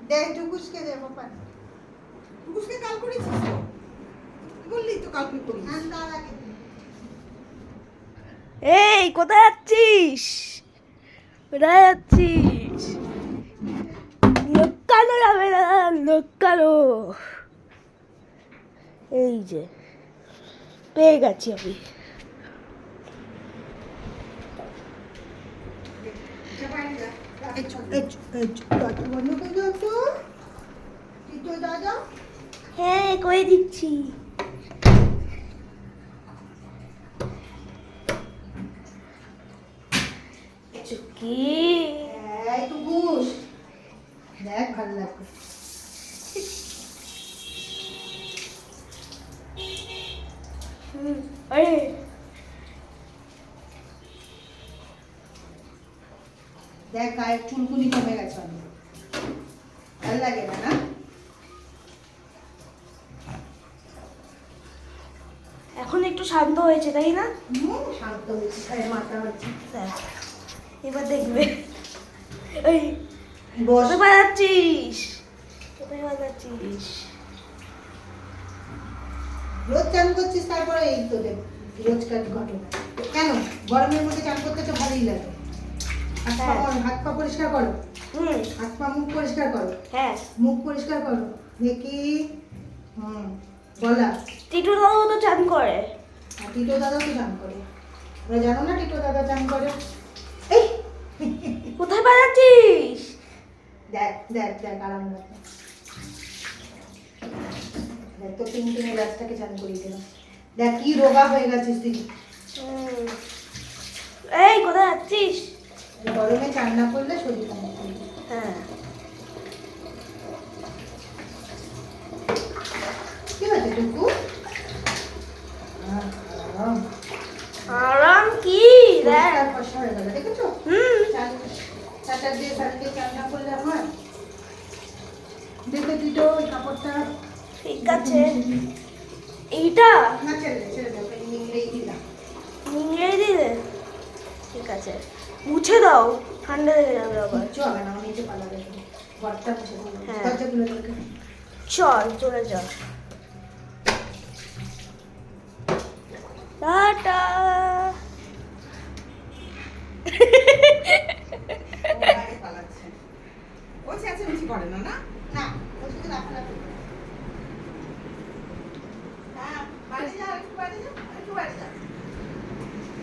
দেখ টুকুসকে দে বাবা। টুকুসকে কাল করেছিস তো? বললি তো কাল তুই করিস। ঠান্ডা লাগে। এই কোথায় যাচ্ছিস? কোথায় যাচ্ছিস? লোকানো যাবে না, লোকানো। এই যে পেয়ে গেছি আমি। দরজা বন্ধ করে দাও তো। টিটো দাদা হ্যাঁ করে দিচ্ছি। চুকি এই টুকুস দেখ ভালো লাগবে। আরে দেখ গায়ের চুলকুনি কমে গেছে অনেক। ভালো লাগে না না? এখন একটু শান্ত হয়েছে তাই না? শান্ত হয়েছে, খায় মাথা হচ্ছে। দেখ, এবার দেখবে। এই বস কোথায় বাজাচ্ছিস? কোথায় বাজাচ্ছিস? রোজ চান করছিস, তারপরে এই তো দেখ রোজকার ঘটনা। কেন গরমের মধ্যে চান করতে তো ভালোই লাগে। হাত পা পরিষ্কার করো। হাত পা মুখ পরিষ্কার করো। হ্যাঁ মুখ পরিষ্কার করো দেখি। গলা। টিটু দাদাও তো চান করে। আর টিটো দাদাও তো চান করে। তোমরা জানো না টিটো দাদা চান করে? এই কোথায় বাজাচ্ছিস? দেখ দেখ দেখ আরাম লাগে। দেখ তো টিনটিনের গাছটাকে চান করিয়ে দিলাম। দেখ কি রোগা হয়ে গেছিস তুই। এই কোথায় যাচ্ছিস? গরমে চান না করলে শরীর খারাপ হবে। হ্যাঁ কি হয়েছে টুকু? আরাম কি দেখ। পরিষ্কার ফর্সা হয়ে গেল, দেখেছো? চাটার দিয়ে সারিয়ে চান না করলে আমার দেখে দিত ওই কাপড়টা। ঠিক আছে এইটা না ছেড়ে দে, ছেড়ে দে, ওকে নিংড়েই দিলাম। নিংড়ে দিলে ঠিক আছে, মুছে দাও, ঠান্ডা লেগে যাবে আবার। কিচ্ছু হবে না, আমি যে পালাবে ঘরটা মুছে দিলাম। হ্যাঁ। দরজাগুলো তোকে চল চলে যা। টাটা। ও বাইরে পালাচ্ছে। ও চেঁচামেচি করে না না? না ওই শুধু লাফালাফি। হ্যাঁ, বাড়ি যা, একটু বাড়ি যা।